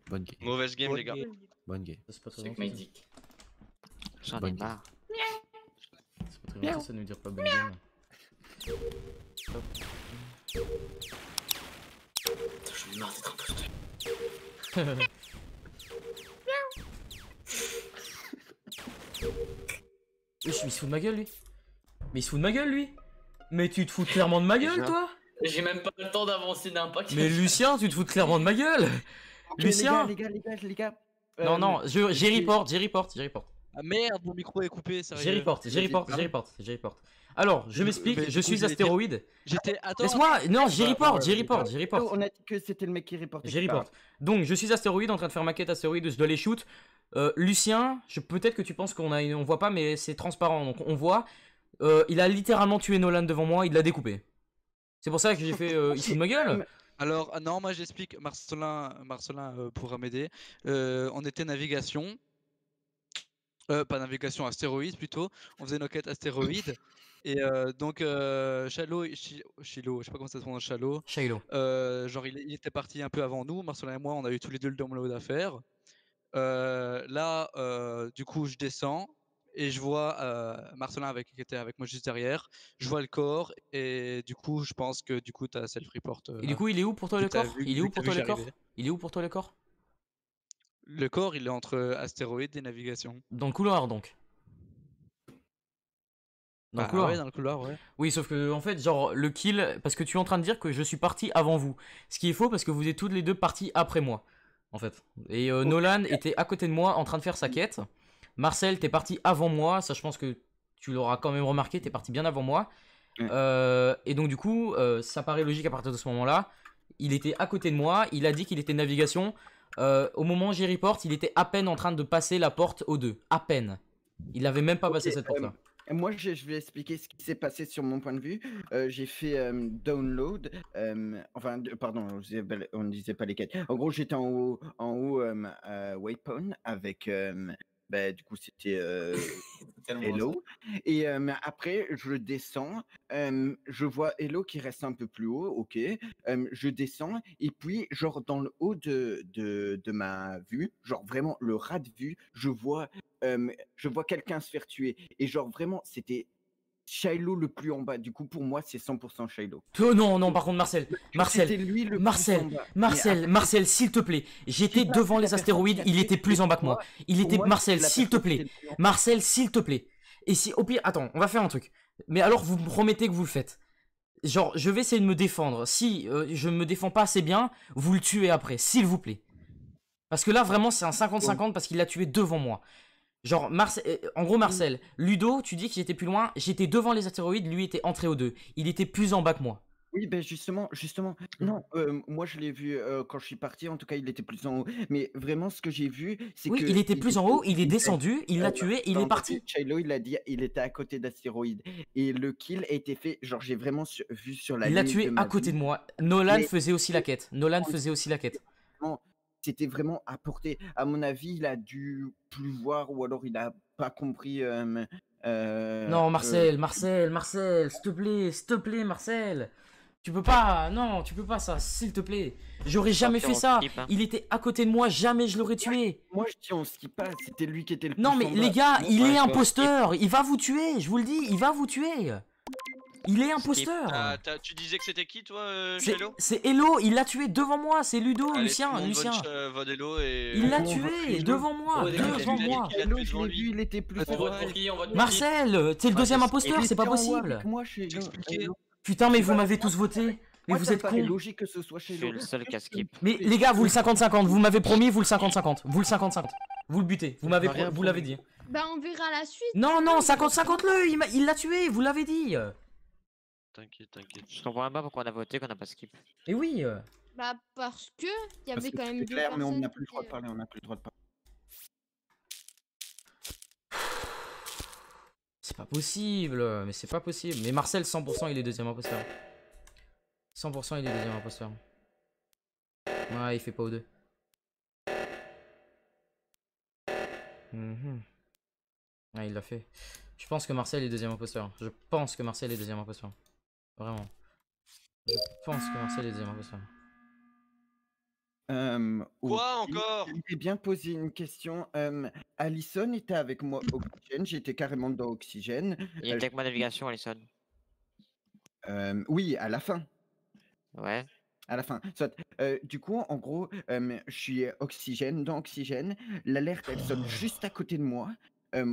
Bonne game. Mauvaise game, les gars. Bonne game. C'est pas très C'est gentil. magique. J'en ai Bonne marre. C'est pas très gentil, ça ne veut dire pas bonne game. J'en ai marre d'être imposteur. Mais il se fout de ma gueule lui. Mais il se fout de ma gueule lui. Mais tu te fous clairement de ma gueule toi. J'ai même pas le temps d'avancer d'un pack. Mais Lucien, tu te fous clairement de ma gueule. Lucien. Les gars. Non, non, j'ai report. Ah merde, mon micro est coupé, sérieux. J'ai report. Alors, je m'explique, je suis astéroïde. J'étais. Attends. Laisse-moi, non, j'ai report. On a dit que c'était le mec qui reportait. J'ai report. Donc, je suis astéroïde en train de faire ma quête astéroïde, je dois les shoot. Lucien, peut-être que tu penses on voit pas, mais c'est transparent, donc on voit. Il a littéralement tué Nolan devant moi, il l'a découpé. C'est pour ça que j'ai fait. Il se fout de ma gueule. Alors, non, moi j'explique. Marcelin pourra m'aider. On était navigation. Pas navigation, astéroïde plutôt. On faisait nos quêtes astéroïdes. Et donc, Chalo, Chilo, je sais pas comment ça se prononce, Chalo. Shiloh. Genre, il était parti un peu avant nous. Marcelin et moi, on a eu tous les deux le download à faire. Là, du coup, je descends et je vois Marcelin qui était avec moi juste derrière. Je vois le corps et du coup, je pense que du coup, t'as self-report. Et du coup, il est où pour toi le corps? Il est où pour toi le corps? Le corps, il est entre astéroïdes et navigation. Dans le couloir donc. Dans le couloir. Ouais, dans le couloir, ouais. Oui, sauf que en fait, genre le kill, parce que tu es en train de dire que je suis parti avant vous. Ce qui est faux parce que vous êtes toutes les deux partis après moi, en fait. Et Nolan était à côté de moi en train de faire sa quête. Marcel, t'es parti avant moi, ça je pense que tu l'auras quand même remarqué, t'es parti bien avant moi. Et donc du coup, ça paraît logique à partir de ce moment-là. Il était à côté de moi, il a dit qu'il était navigation. Au moment où j'ai report, il était à peine en train de passer la porte aux deux. À peine. Il n'avait même pas passé cette porte-là. Moi, je vais expliquer ce qui s'est passé sur mon point de vue. J'ai fait download. Pardon, on ne disait pas les quêtes. En gros, j'étais en haut waypoint avec. Du coup, c'était Hello. Et après, je descends. Je vois Hello qui reste un peu plus haut. Ok. Je descends. Et puis, genre, dans le haut de ma vue, genre vraiment le ras de vue, je vois quelqu'un se faire tuer. Et genre, vraiment, c'était Shiloh le plus en bas. Du coup, pour moi, c'est 100% Shiloh. Oh non, non, par contre, Marcel, C'était lui le plus en bas. Marcel, s'il te plaît. J'étais devant les astéroïdes, il était plus en bas que moi. Marcel, s'il te plaît. Marcel, s'il te plaît. Et si, au pire, attends, on va faire un truc. Mais alors, vous me promettez que vous le faites. Genre, je vais essayer de me défendre. Si je me défends pas assez bien, vous le tuez après, s'il vous plaît. Parce que là, vraiment, c'est un 50-50 parce qu'il l'a tué devant moi. Genre, en gros, Marcel, Ludo, tu dis qu'il était plus loin. J'étais devant les astéroïdes, lui était entré aux deux. Il était plus en bas que moi. Oui, ben justement. Non, moi je l'ai vu quand je suis parti. En tout cas, il était plus en haut. Mais vraiment, ce que j'ai vu, c'est que. Oui, il était plus en haut, il est descendu, il l'a tué, il est parti. Shiloh, il a dit, il était à côté d'astéroïdes. Et le kill a été fait. Genre, j'ai vraiment vu sur la. Il l'a tué à côté de moi. Nolan faisait aussi la quête. C'était vraiment à portée. À mon avis, il a dû plus voir ou alors il a pas compris. Non, Marcel, s'il te plaît, Marcel. Tu peux pas, non, tu peux pas ça, s'il te plaît. J'aurais jamais fait ça. Il était à côté de moi, jamais je l'aurais tué. Moi, je dis on skip pas, c'était lui qui était le plus. Non, mais les gars, il est imposteur. Il va vous tuer, je vous le dis, il va vous tuer. Il est imposteur. Tu disais que c'était qui toi, Hello? C'est Hello, il l'a tué devant moi, c'est Ludo, Allez, Lucien. Vote Hello et... Il l'a tué devant moi, Hello, je l'ai vu, il était plus. Marcel, t'es le deuxième imposteur, c'est pas possible. Putain, mais vous m'avez tous voté. Mais vous êtes cons. Logique que ce soit chez Je suis le seul qui a skip. Mais les gars, vous le 50-50, vous m'avez promis, vous le 50-50. Vous le 50-50. Vous le butez, vous l'avez dit. Bah on verra la suite. Non, 50-50 il l'a tué, vous l'avez dit. T'inquiète. Je comprends pas pourquoi on a voté qu'on a pas skip. Et oui. Bah parce que il y avait quand même deux clair, mais on personnes n'a plus le droit de parler, C'est pas possible, mais c'est pas possible. Mais Marcel, 100% il est deuxième imposteur. 100% il est deuxième imposteur. Ouais, il fait pas aux deux. Ouais, il l'a fait. Je pense que Marcel est deuxième imposteur. Je pense que Marcel est deuxième imposteur. Vraiment. Je pense que Marcel est deuxième imposteur. Quoi Ok. encore? J'ai bien posé une question. Alison était avec moi Oxygène, j'étais carrément dans Oxygène. Il était avec moi navigation, Alison. Oui, à la fin. Ouais. À la fin. Soit, du coup, en gros, je suis Oxygène, dans Oxygène. L'alerte, elle sonne juste à côté de moi.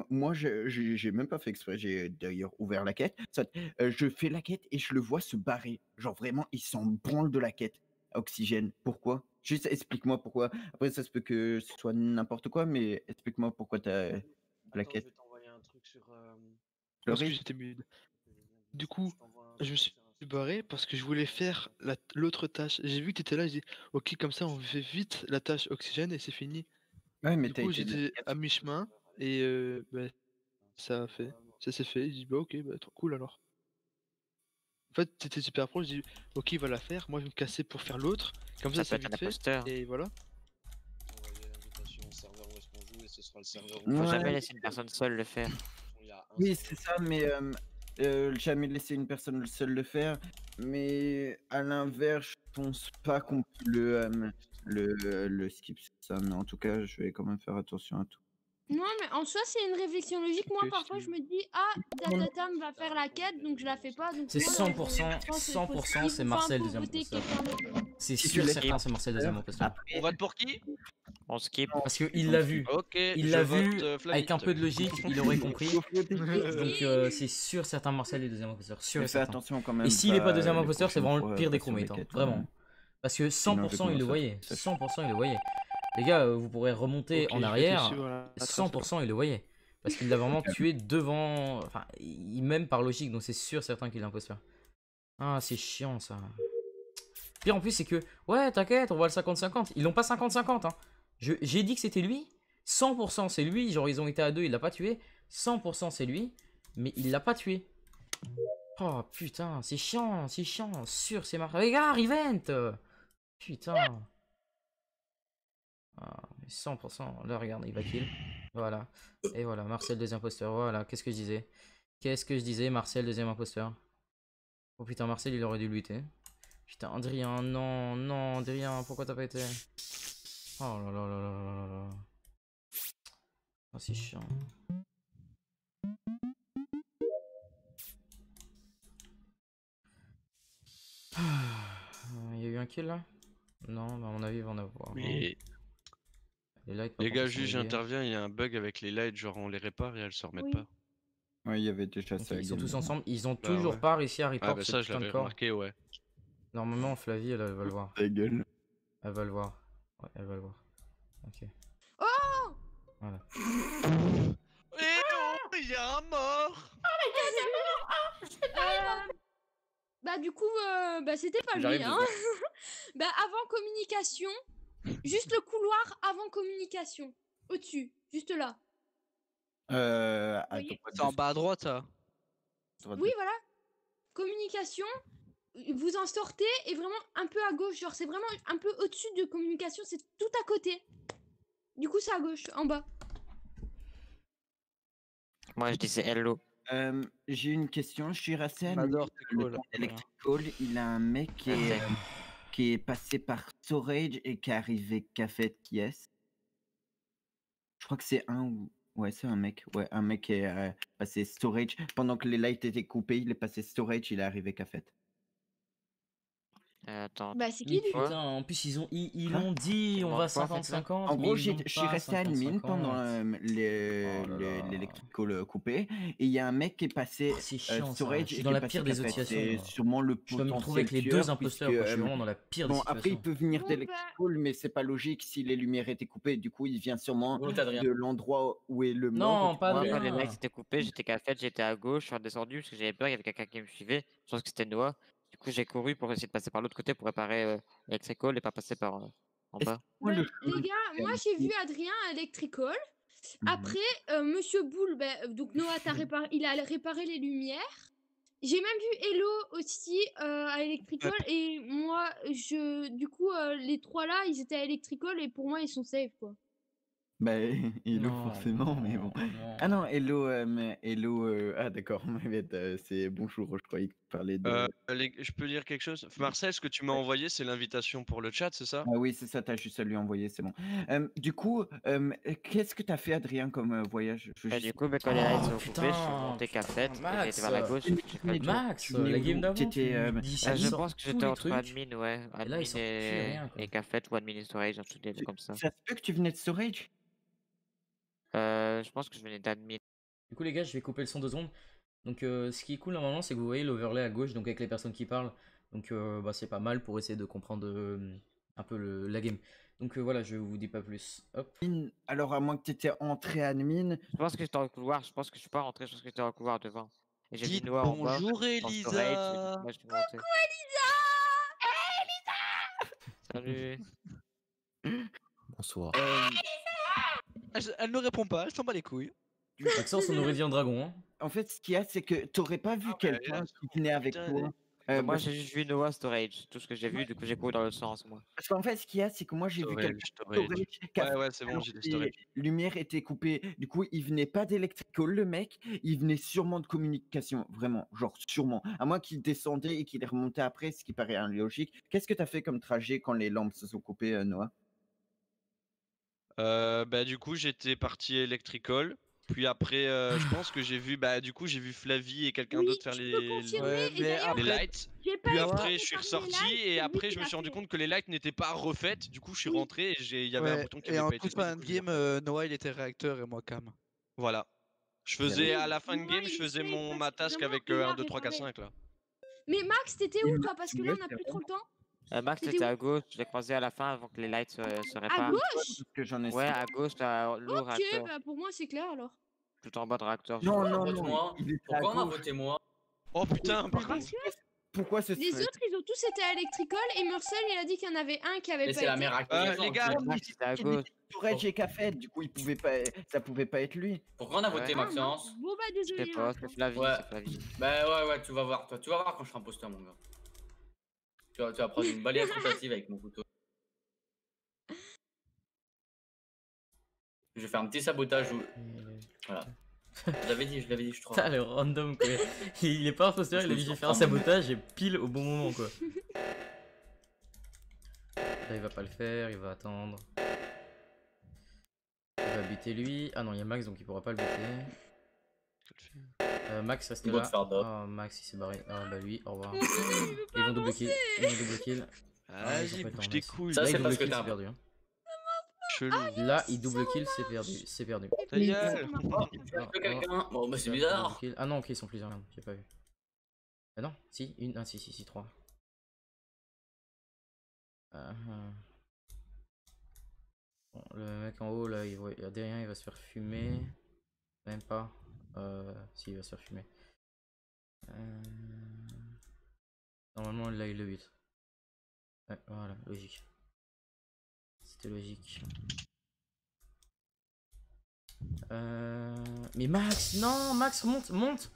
Moi, j'ai même pas fait exprès, j'ai d'ailleurs ouvert la quête. Soit, je fais la quête et je le vois se barrer. Genre vraiment, il s'en branle de la quête. Oxygène, pourquoi? Juste explique-moi pourquoi. Après, ça se peut que ce soit n'importe quoi, mais explique-moi pourquoi t'as la Attends, je quête. vais t'envoyer un truc sur. Le Parce que rythme. j'étais mude. Du coup, je me suis barré parce que je voulais faire l'autre tâche. J'ai vu que t'étais là, j'ai dit, ok, comme ça on fait vite la tâche oxygène et c'est fini. Ouais, mais Du t'as coup, été de la j'étais quête. à mi-chemin et bah, ça s'est fait. J'ai dit, bah ok, bah trop cool alors. En fait, t'étais super pro, j'ai dit, ok, il va la faire. Moi, je vais me casser pour faire l'autre. Comme ça, Ça peut c'est être un vite fait. imposteur. Et voilà. Envoyer l'invitation au serveur où est-ce qu'on joue et ce sera le serveur où Faut Ouais. jamais laisser une personne seule le faire. il y a un Oui, serveur. c'est ça, mais jamais laisser une personne seule le faire. Mais à l'inverse, je pense pas qu'on peut le skip ça. Mais en tout cas, je vais quand même faire attention à tout. Non, mais en soi, c'est une réflexion logique. Moi, Ok, parfois, si je me dis, ah, Tatatam va faire la quête, donc je la fais pas. Donc C'est moi, 100%, je pense qu'il 100% faut skip, c'est enfin, Marcel faut deuxième voter imposteur. quelqu'un d'autre. C'est Si tu sûr laisses certain, c'est Marcel deuxième imposteur. Après, On vote pour qui? On skip. Parce qu'il l'a vu. Ok, Il je l'a vote vu, avec un peu de logique, il aurait compris. faut voter. Donc c'est sûr certain Marcel est deuxième imposteur. Sûr Mais et fais certain. attention quand même. Et s'il est pas deuxième les imposteur, c'est prochaines vraiment le fois, pire des pas sur les crewmates, hein, quêtes, vraiment. Parce que Sinon, je 100% il le commence à voyait. faire 100% il le voyait. Les gars, vous pourrez remonter Ok, en je vais te arrière. suivre à la trace, 100% il le voyait. Parce qu'il l'a vraiment tué devant. Enfin, même par logique, donc c'est sûr certain qu'il est imposteur. Ah, c'est chiant ça. Pire en plus, c'est que. Ouais, t'inquiète, on voit le 50-50. Ils l'ont pas 50-50. Hein. J'ai dit que c'était lui. 100% c'est lui. Genre, ils ont été à deux, il l'a pas tué. 100% c'est lui. Mais il l'a pas tué. Oh putain, c'est chiant, c'est chiant. Sûr, c'est marrant. Regarde, Revent. Putain. Ah, mais 100%. Là, regarde, il va kill. Voilà. Et voilà, Marcel, deuxième imposteur. Voilà, qu'est-ce que je disais? Qu'est-ce que je disais? Marcel, deuxième imposteur. Oh putain, Marcel, il aurait dû lutter. Putain, Adrien, non, non, Adrien, pourquoi t'as pas été? Oh là là là là là là là. Oh, c'est chiant. Il y a eu un kill là? Non, bah à mon avis, il va en avoir. Mais Les lights, par les contre, gars, ils sont juste buggés. j'interviens, il y a un bug avec les lights, genre on les répare et elles se remettent Oui. pas. Ouais, il y avait déjà Ok, ça. ils sont tous également. ensemble. Ils ont Bah toujours ouais. pas réussi à report Ah bah ce ça, je putain de l'avais corps. remarqué, ouais. Normalement, Flavie, elle va le voir. Ta gueule. Elle va le voir. Ouais, elle va le voir. Ok. Oh Voilà. Et oh, il y a un mort! Bah du coup, bah c'était pas lui, J'arrive de hein. voir. Bah avant communication, juste le couloir avant communication, au-dessus, juste là. Attends, pas C'est en de- bas à droite, ça. droite Oui, voilà. Communication, vous en sortez et vraiment un peu à gauche, genre c'est vraiment un peu au-dessus de communication, c'est tout à côté. Du coup, c'est à gauche, en bas. Moi, je disais hello. J'ai une question. Je suis Racel. J'adore, c'est Le cool. temps Electrical, il a un mec qui est passé par Storage et qui est arrivé Café qui est. Je crois que c'est un ou. Ouais, c'est un mec. Ouais, un mec qui est passé Storage. Pendant que les lights étaient coupés, il est passé Storage, il est arrivé Café. Attends. Bah c'est Mais qui lui Quoi putain, en plus ils Quoi l'ont dit, Tu on demandes va quoi, en fait, là 50-50. En mais gros, ils l'ont je suis pas resté admin 50-50. pendant Oh là là. l'Electrical coupé. Et il y a un mec qui est passé Ah, c'est chiant ça. Storage Je suis et dans qui la est passé pire des Café. situations. C'est Moi. sûrement le Je dois me retrouver potentiel avec les deux tueur, imposteurs. puisque, Quoi. Je suis vraiment dans la pire bon, des après, il situations. peut venir Bon, d'Electrical, mais c'est pas logique si les lumières étaient coupées. Du coup, il vient sûrement Vote Adrien. de l'endroit où est le mort. Non, pas Moi, quand Adrien. les lights étaient coupés, j'étais café, j'étais à gauche, je suis redescendu parce que j'avais peur, il y avait quelqu'un qui me suivait. Je pense que c'était Noah. Du coup, j'ai couru pour essayer de passer par l'autre côté pour réparer Electrical et pas passer par en bas. Moi, bah, le les gars, moi j'ai vu Adrien à Electrical. Après, Monsieur Boule, bah, donc Noah, il a réparé les lumières. J'ai même vu Hello aussi à Electrical. Et moi, du coup, les trois là, ils étaient à Electrical et pour moi, ils sont safe quoi. Bah, Hello Non, forcément, mais bon. non. Ah non, Hello, ah d'accord, ma bête, c'est bonjour, je croyais que tu parlais de... Je peux lire quelque chose? Marcel, ce que tu m'as envoyé, c'est l'invitation pour le chat, c'est ça? Ah oui, c'est ça, t'as juste à lui envoyer, c'est bon. Du coup, qu'est-ce que t'as fait, Adrien, comme voyage? Je veux Bah, juste... du coup, quand les lights Oh, sont coupés, je suis putain, monté putain, cafette, et j'ai Max, été vers la gauche. Mais j'ai tu fait venais le tour. Max, tu venais la où? game d'avant, T'étais, tu dis Ah, ça, il je sort pense que tous j'étais les entre trucs. admin, ouais. Et là, il sort plus rien, quoi. Et cafette ou admin et storage, un truc tu- comme ça. Ça se peut que tu venais de storage? Je pense que je venais d'admin. Du coup, les gars, je vais couper le son 2 secondes. Donc, ce qui est cool normalement, c'est que vous voyez l'overlay à gauche, donc avec les personnes qui parlent. Donc, bah, c'est pas mal pour essayer de comprendre un peu la game. Donc, voilà, je vous dis pas plus. Hop. Alors, à moins que t'étais entré admin, Je pense que j'étais dans le couloir, je pense que je suis pas rentré, je pense que j'étais dans le couloir devant. Et j'ai vu Dites Noah en bas, bonjour dans le storage, et du coup, Elisa. moi je suis monté. Salut. Bonsoir. Elle ne répond pas, elle s'en bat les couilles. Maxence, on aurait dit un dragon. Hein. en fait, ce qu'il y a, c'est que t'aurais pas vu quelqu'un qui venait avec putain, toi. Moi j'ai juste vu Noah storage, tout ce que j'ai vu, du coup j'ai couru dans l'autre sens, moi. Parce qu'en fait, ce qu'il y a, c'est que moi, j'ai vu quelqu'un Storage. storage Ouais, ouais, c'est bon, alors j'ai des que storage. les lumières étaient coupées. Du coup, il venait pas d'électrical, le mec. Il venait sûrement de communication. Vraiment, genre sûrement. À moins qu'il descendait et qu'il est remonté après, ce qui paraît illogique. Qu'est-ce que tu as fait comme trajet quand les lampes se sont coupées, Noah? Bah du coup j'étais parti electrical, puis après je pense que j'ai vu du coup j'ai vu Flavie et quelqu'un Oui, d'autre faire je peux confirmer. Ouais, Et mais d'ailleurs, les après, lights. j'ai pas Puis été après je suis parmi les ressorti lights, c'est et lui après qui je me l'a suis rendu fait. compte que les lights n'étaient pas refaites, du coup je suis Oui. rentré et il y avait un ouais, bouton qui et avait en pas été toute fait, fin du de coup j'ai game, refait. Noah il était réacteur et moi cam. Voilà. Je Bien faisais joué. à la fin de Moi, game, je il faisais essaye ma task vraiment, avec il 1, a 2, 3, 4, réparé. 5 là. Mais Max, t'étais où Il toi? Parce que là, on a plus trop le temps. Max T'étais était où? à gauche, je l'ai croisé à la fin avant que les lights se À réparent. gauche? Parce que j'en ai Ouais, à gauche, t'as l'eau Ok, réacteur, bah pour moi, c'est clair alors. tout en bas de réacteur, je Non, crois. non, Vote non, moi. il était à Pourquoi on a gauche. voté moi? Oh putain, par Parce contre. que Pourquoi ce les serait... autres, ils ont tous été à Electrical et Murcel, il a dit qu'il y en avait un qui avait Mais pas c'est la été. mère les actualisation. gars, Max était à Il gauche. était storage et café, du coup, il pouvait pas... ça pouvait pas être lui. Pourquoi on a Ouais. voté Ah, mince. Maxence? Bon bah Je sais désolé. pas, hein. c'est Flavie, Ouais. c'est Flavie. Bah ouais, tu vas voir, toi. Tu vas voir quand je serai imposteur, mon gars. Tu vas prendre une balayette rotative avec mon couteau. Je vais faire un petit sabotage. Voilà. Je l'avais dit, je suis trop. Putain, le random quoi. Il est pas imposteur, il a dit j'ai fait un sabotage et pile au bon moment quoi. Là il va pas le faire, il va attendre. Il va buter lui. Ah non, il y a Max donc il pourra pas le buter. Max reste Il va là. te faire d'op. Oh, Max il s'est barré. Ah bah lui, au revoir. Mon couteau, il veut Ils pas vont double kill. avancer. Ils vont double kill. Ah, ils ont Vas-y, pas le temps, bouge tes Max. couilles. Ça, Là, c'est il double parce que kill, t'as c'est un- perdu. Hein. Chelou. Là, il double kill, c'est perdu. C'est perdu. Ta gueule. Est-ce que quelqu'un. Bon, bah c'est bizarre. Ah non, ok, ils sont plusieurs, merde, j'ai pas vu. Ah non, si, une, ah si, 3. Bon, le mec en haut là, derrière il va se faire fumer. Même pas. Si, il va se faire fumer. Normalement là il le bute. Ouais, voilà, logique. C'était logique. Mais Max, non, Max, monte.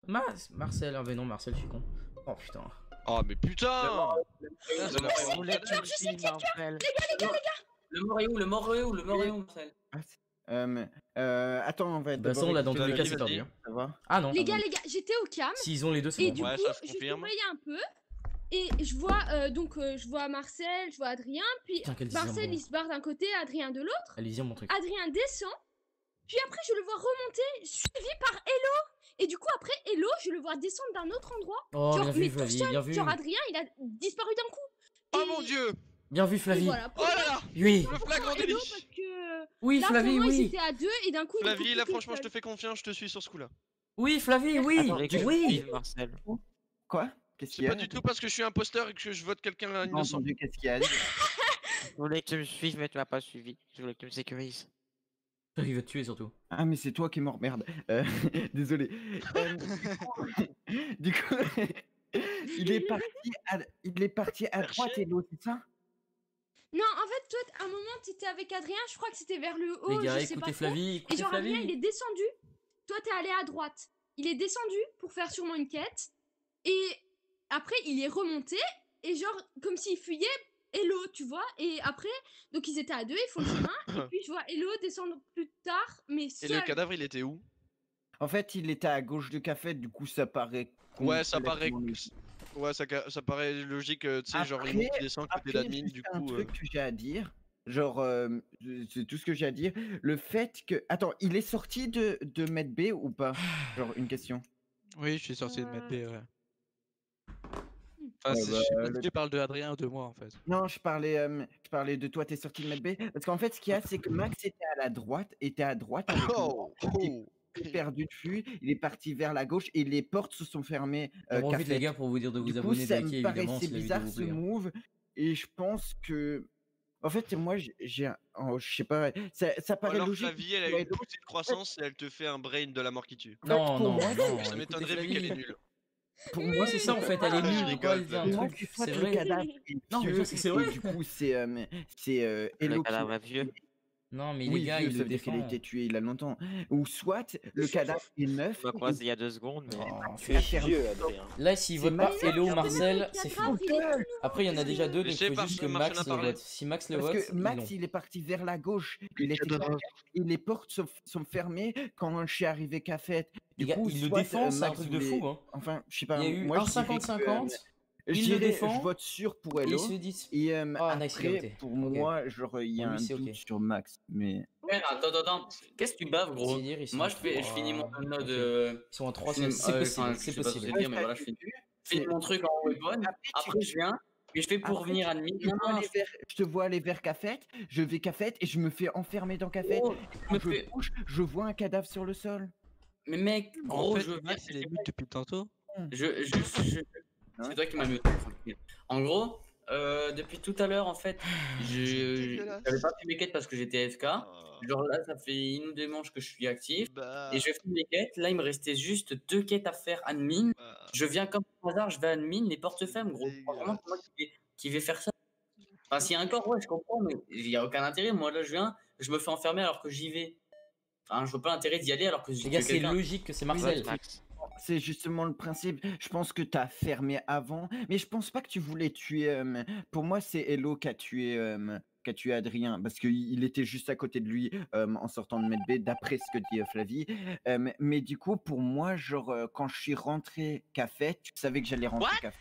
Max, Marcel, ah ben non, Marcel, je suis con. Oh putain. Oh mais putain. Le mort est où? Le mort est où? Le mort est où, Marcel? Attends, on va De toute façon, là, dans tous les cas, c'est vas-y. perdu. Hein. Ça va? Ah non. Les gars, j'étais au cam. S'ils ont les deux, c'est Et bon. du Ouais, coup, ça se je confirme. surveillais un peu. Et je vois je vois Marcel, je vois Adrien. Puis Putain, quel dixième, Marcel, bon. il se barre d'un côté, Adrien de l'autre. Allez-y, mon truc. Adrien descend. Puis après, je le vois remonter, suivi par Hello. Et du coup, après Hello, je le vois descendre d'un autre endroit. Oh, genre, bien vu, mais tout Flavie, seul. bien vu. Genre, Adrien, il a disparu d'un coup. Oh Et- mon dieu. Bien vu, et Flavie. voilà. Oh là là. Oui. Le flagrant Hello, délit. parce que Oui, là, Flavie, pour moi, ils oui. étaient à deux et d'un coup, il était Flavie, là tout franchement je seul. te fais confiance, je te suis sur ce coup là. Oui, Flavie, oui. Attends, les gars, Oui. vive Marcel. Quoi? Qu'est-ce C'est qu'il y a? pas du tout parce que je suis imposteur et que je vote quelqu'un J'ai pas innocent. entendu qu'est-ce qu'il y a. Je voulais que tu me suives, mais tu m'as pas suivi. Je voulais que tu me sécurises. Il va te tuer surtout. Ah, mais c'est toi qui es mort, merde. Désolé. Du coup, il est parti à droite et l'autre, c'est ça? Non, en fait, toi, à un moment, t'étais avec Adrien. Je crois que c'était vers le haut. Les gars, je sais pas écoutez trop. Flavie, Et écoutez genre, Adrien, il Flavie. est descendu. Toi, t'es allé à droite. Il est descendu pour faire sûrement une quête. Et après, il est remonté. Et genre, comme s'il fuyait, Hello, tu vois. Et après, donc ils étaient à deux, ils font le chemin. Et puis je vois Hello descendre plus tard, mais Et le seul. cadavre, il était où? En fait, il était à gauche de café, du coup, ça paraît. Ouais, ça paraît. complètement logique. Ouais, ça paraît logique, tu sais, genre, il Après, monte, il descend, côté après, d'admin, juste du un coup. truc que j'ai à dire. Genre, c'est tout ce que j'ai à dire. Le fait que. Attends, il est sorti de Med B ou pas? Genre, une question. Oui, je suis sorti de Med B, ouais. Ouais, Enfin, je bah, sais pas si tu parles de Adrien ou de moi, en fait. Non, je parlais de toi, t'es sorti de Med B. Parce qu'en fait, ce qu'il y a, c'est que Max était à droite avec moi. Il est perdu de vue, il est parti vers la gauche et les portes se sont fermées. J'en profite, les cafette. gars, pour vous dire de Du vous coup, abonner, ça de liker, me évidemment, paraissait si la vidéo bizarre vous ce plaît. move. Et je pense que. En fait, moi, je sais pas. Ça paraît Alors, logique. Flavie, elle a Ouais, une poussée de croissance et elle te fait un brain de la mort qui tue. Non, pour non, moi, non, Ça écoutez, m'étonnerait vu qu'elle est Flavie. nulle. Pour Oui, moi, c'est ça, en fait, elle est Je nulle, rigole, faut pas dire un pour moi, truc, c'est soit c'est le vrai. cadavre est Non, mais vieux, ça, c'est et vrai. du coup, c'est Le Hello qui cadavre l'a est vieux. Non, mais les Oui, gars, vieux, il ça le veut dire qu'il a défend. été tué il a longtemps. Ou soit le cadavre est neuf. Bah, quoi, c'est il y a 2 secondes, mais. Oh, Tu es vieux, Adrien. là, s'il C'est vote pas Max. Hello ou Mais Marcel, le c'est cadavre, fini. il est tout nouveau. Après, il y en a déjà deux, Je donc il sais, faut juste que Marcel Max a le parlé. vote. Si Max le Parce vote, que ils Max, l'ont. il est parti vers la gauche. Le Il était cadavre. et les portes sont fermées quand je suis arrivé café. Les Du gars, coup, il le soit défend, c'est un Max truc de voulait. fou, hein. Enfin, je sais Il pas. y a eu Moi, un je dirais que 50-50, je il le dirais, défend, je vote sûr pour et Hello. ils se disent. Et Ah, nice, il a après, voté. pour Ok. moi, genre, il y a Pour lui, un c'est doute ok. sur Max. Mais Ouais, attends. Qu'est-ce que tu baves, gros? C'est dire, ils sont Moi, en je finis mon 3. node. Ok. Ils sont en 3, c'est Enfin, possible, je c'est sais pas ce que possible. c'est dire, mais voilà, je finis mon truc en weapon. Après, Après, je viens, et je fais pour Après, venir admin. je te vois aller vers Cafette, je vais Cafette et je me fais enfermer dans Cafette. Gros, Et je quand me je fais. bouge, je vois un cadavre sur le sol. Mais mec, En gros, fait, je viens. Max, il est mute depuis tantôt. C'est toi qui m'as muté. En gros, depuis tout à l'heure, en fait, dégueulasse. j'avais pas fait mes quêtes parce que j'étais AFK. Ah. Genre là, ça fait une ou deux manches que je suis actif. Bah, Et je fais mes quêtes. Là, il me restait juste 2 quêtes à faire admin. bah, Je viens comme par hasard, je vais admin, les portes ferment, gros. dégueulasse. Vraiment, c'est moi qui vais faire ça. Enfin, s'il y a un corps, ouais, je comprends, mais il n'y a aucun intérêt. Moi, là, je viens, je me fais enfermer alors que j'y vais. Enfin, je vois pas l'intérêt d'y aller alors que Les j'y gars, tue c'est quelqu'un. logique que c'est Oui, Marcel. Max. C'est justement le principe. Je pense que t'as fermé avant, mais je pense pas que tu voulais tuer. Pour moi, c'est Hello qui a tué Adrien parce qu'il était juste à côté de lui en sortant de Medbay, d'après ce que dit Flavie. Mais du coup, pour moi, genre quand je suis rentré Café, tu savais que j'allais rentrer What? Café.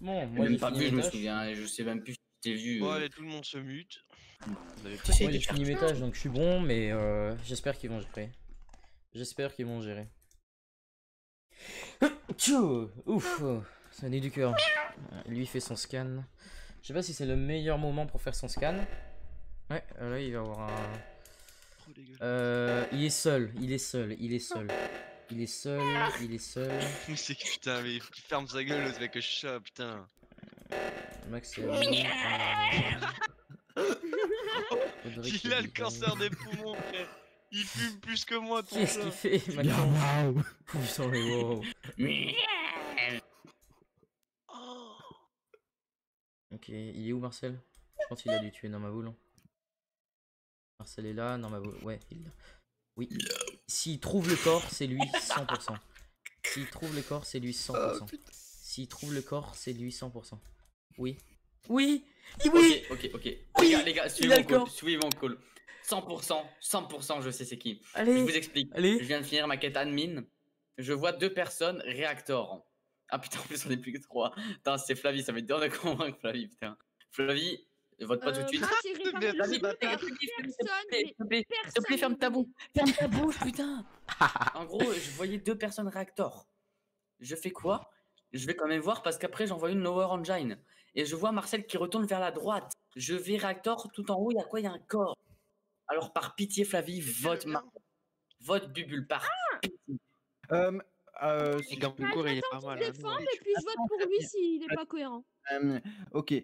Bon, J'ai moi j'ai même pas fini vu, je mes me tâches. souviens, et je sais même plus si t'es vu. Bon, allez, tout le monde se mute. Vous avez Moi j'ai fini mes tâches, donc je suis bon, mais j'espère qu'ils vont gérer. J'espère qu'ils vont gérer. Tchou, ouf, ça n'est du cœur. Lui il fait son scan. Je sais pas si c'est le meilleur moment pour faire son scan. Ouais, là il va avoir un. trop dégueulasse. Il est seul, il est seul, il est seul. Il est seul, il est seul. Mais c'est que putain, mais il ferme sa gueule, ce mec que je chat, putain. Max est ami. Il a le cancer des poumons, frère. Il fume plus que moi, ton Qu'est-ce chat. qu'il fait, Macron? Putain, mais wow. Oh. Ok, il est où Marcel? Je pense qu'il a dû tuer Normaboul. Marcel est là, Normaboul. Ouais, il est là. Oui. S'il trouve le corps, c'est lui 100%. S'il trouve le corps, c'est lui 100%. S'il trouve le corps, c'est lui 100%. Oui. Oui. Oui. Ok. Oui, Les gars, il a le corps. suivez mon call. 100%, je sais c'est qui. Je Allez. vous explique. Allez. Je viens de finir ma quête admin. Je vois 2 personnes réactor. Ah putain, en plus on est plus que 3. Putain, c'est Flavie, ça va être dur de convaincre Flavie, putain. Flavie, vote pas tout de suite. Moi, j'ai réparé le Flavie, routeur. s'il te plaît, Personne ferme ta ne bouche. Ferme ta bouche, putain. En gros, je voyais 2 personnes réactor. Je fais quoi? Je vais quand même voir parce qu'après j'envoie une lower engine. Et je vois Marcel qui retourne vers la droite. Je vais réactor, tout en haut, il y a quoi? Il y a un corps. Alors par pitié, Flavie, vote Marcel. Vote Bubule, par pitié. Si Comme je peux- cours, il est J'attends pas mal. qu'il hein, défende nous. et puis je vote pour lui s'il est pas cohérent. Ok.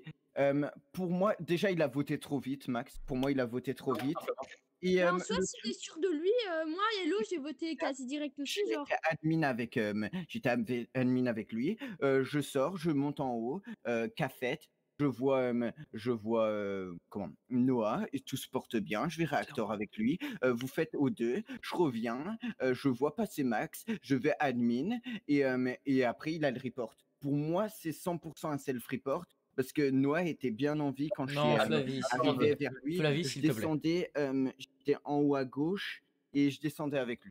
Pour moi, déjà, il a voté trop vite, Max. Pour moi, il a voté trop vite. Et Mais en soi, si t'es sûr de lui, moi, Hello, j'ai voté quasi direct aussi, genre. j'étais admin avec lui. Je sors, je monte en haut, Cafette. Je vois comment Noah, et tout se porte bien. Je vais réactor avec lui. Vous faites O2, je reviens, je vois passer Max, je vais admin et après il a le report. Pour moi, c'est 100% un self-report parce que Noah était bien en vie quand je Non, suis Flavie, s'il te arrivé plaît. vers lui. Flavie, Je s'il te plaît. descendais, j'étais en haut à gauche et je descendais avec lui.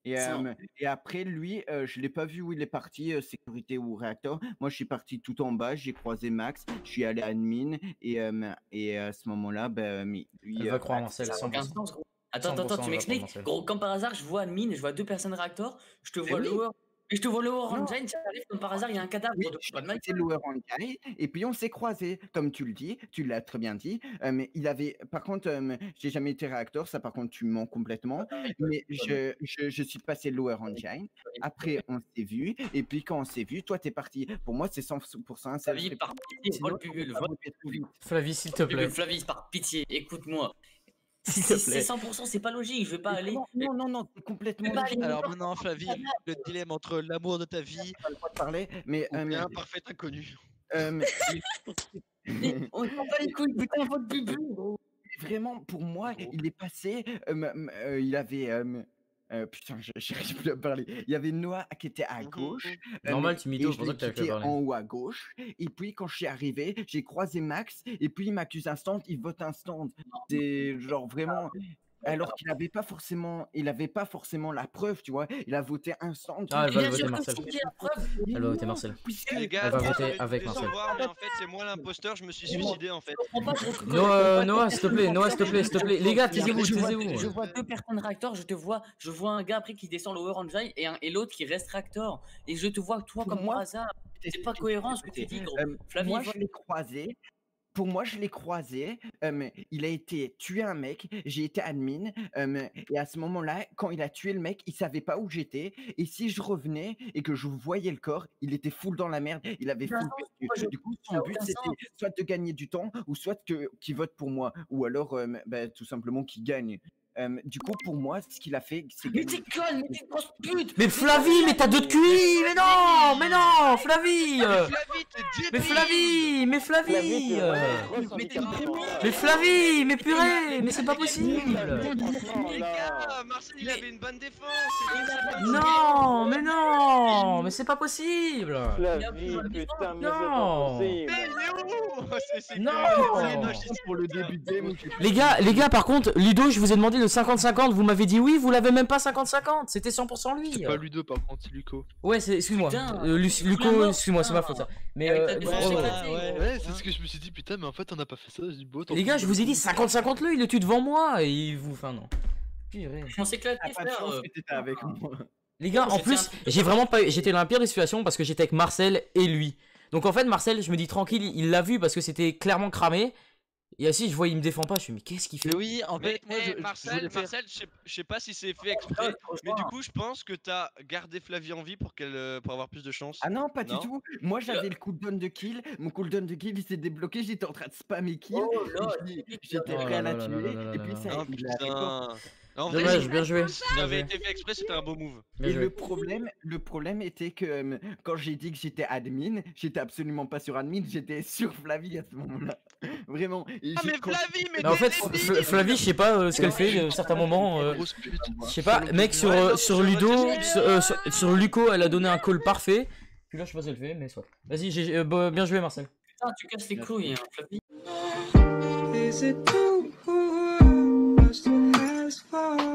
Et après, lui, je l'ai pas vu où il est parti, sécurité ou réacteur. Moi, je suis parti tout en bas, j'ai croisé Max, je suis allé admin et à ce moment-là, lui. Elle va croire Marcel, Ça a 100%. aucun sens, gros. Attends, 100% tu elle va m'expliques. prendre Marcel. Gros, comme par hasard, je vois admin, je vois 2 personnes réacteur, je te vois oui. lower. Et je te vois lower Non. engine, j'arrive, comme par hasard, il y a un cadavre. Oui, gros, donc je pas de mal. suis lower engine et puis on s'est croisés, comme tu le dis, tu l'as très bien dit. Mais il avait, par contre, j'ai jamais été réacteur, ça par contre tu mens complètement. Mais je suis passé lower engine. Après on s'est vu et puis quand on s'est vu, toi t'es parti. Pour moi c'est 100% un self Flavie, par pitié, Sinon, vol Pubule, on va voter trop vite. Flavie, s'il te plaît. Flavie, par pitié, écoute-moi. S'il Si te plaît. c'est 100%, c'est pas logique, je vais pas aller. Non, c'est complètement Mais pas logique. aller- Alors maintenant, Flavie, le dilemme entre l'amour de ta vie Pas le droit de parler, mais Ou bien un parfait inconnu. On s'en bat les couilles, putain, vol Pubule, gros. vraiment, pour moi, il est passé. Il avait. Putain, j'arrive plus à parler. Il y avait Noah qui était à gauche. Normal, tu mytho, et c'est pour ça que je l'ai t'avais fait quitté parler. en haut à gauche. Et puis, quand je suis arrivé, j'ai croisé Max. Et puis, il m'accuse instant. Il vote instant. C'est genre vraiment. Alors qu'il n'avait pas forcément, la preuve, tu vois. Il a voté instant. Ah, elle va Bien voter sûr que Marcel. si, j'ai la preuve. Elle va voter Marcel. Puisque- Les gars, Elle va désolé voter de vous avec Marcel. décevoir, mais en fait, c'est moi l'imposteur, je me suis suicidé en fait. Je comprends pas, je reconnais- Noah, s'il te plaît, Noah, s'il te plaît, s'il te plaît. Les gars, taisez-vous, Je taisez-vous. vois 2 personnes réacteur, je vois un gars après qui descend lower engine et l'autre qui reste réacteur. Et je te vois toi Pour comme moi, par hasard. C'est pas cohérent ce que tu dis, gros. Flavie, moi, va- je l'ai croisé. Pour moi, je l'ai croisé. Il a été tué un mec. J'ai été admin. Et à ce moment-là, quand il a tué le mec, il savait pas où j'étais. Et si je revenais et que je voyais le corps, il était full dans la merde. Il avait Ça a full aucun perdu. sens, Du coup, ça a son but, aucun c'était sens. soit de gagner du temps ou soit qu'il vote pour moi. Ou alors, tout simplement qu'il gagne. Du coup, pour moi, ce qu'il a fait, c'est Mais gagner. t'es conne, mais t'es une grosse pute. Mais Flavie, mais t'as d'autres QI. Mais non, Flavie. Flavie, t'es débile. Mais Flavie. Mais Flavie, mais purée, mais c'est pas possible. Les gars, Marcel, il avait une bonne défense. Non, mais c'est pas possible. Flavie, putain, mais c'est pas Non. possible. Mais Léo, c'est Non. Pour le début de game, Les gars, par contre, Ludo, je vous ai demandé le 50-50, vous m'avez dit oui, vous l'avez même pas 50-50, c'était 100% lui. C'est pas Ludo par contre, c'est Luco. Ouais, excuse-moi. Putain, Luco, excuse-moi, c'est ma faute ça. Mais Avec ta ouais, défense, ouais, on ouais. l'a fait, ouais. gros. Ouais, c'est ce que je me suis dit, putain, mais en fait on n'a pas fait ça. Je dis, bon, tant Les pis, gars, je vous ai dit 50-50 le, il le tue devant moi et il vous. Enfin, non. Purée. On s'est éclaté, T'as pas de frère. chance que t'étais avec moi. Les gars, en J'étais plus, un- j'ai vraiment pas. J'étais dans la pire des situations parce que j'étais avec Marcel et lui. Donc en fait, Marcel, je me dis tranquille, il l'a vu parce que c'était clairement cramé. Et assis, je vois, il me défend pas, je suis mais qu'est-ce qu'il fait? Mais oui, en Mais fait, moi, je Marcel, voulais faire- je sais pas si c'est fait exprès, mais du coup, je pense que t'as gardé Flavie en vie pour pour avoir plus de chance. Ah non, pas du Non. tout. Moi, j'avais le cooldown de kill. Mon cooldown de kill, il s'est débloqué. J'étais en train de spammer kill. Oh et là, J'étais Oh prêt à là la là là tuer. là là Et là puis là ça, Oh il a report. putain. En vrai, Dommage, bien joué. si ça avait été fait exprès, c'était un beau move. Bien Et joué. le problème était que quand j'ai dit que j'étais admin, j'étais absolument pas sur admin, j'étais sur Flavie à ce moment-là. Vraiment. Et Ah j'ai mais Flavie, mais Mais en t'es fait, débile. Flavie, je sais pas ce qu'elle fait à certains moments. Grosse pute. Je sais pas, mec, sur, Ouais, non, sur je Ludo, retire. sur Luco, elle a donné un call parfait. Puis là, je sais pas si elle fait, mais soit. Vas-y, bien joué, Marcel. Putain, tu casses les couilles, hein, Flavie. Is it too much to ask for?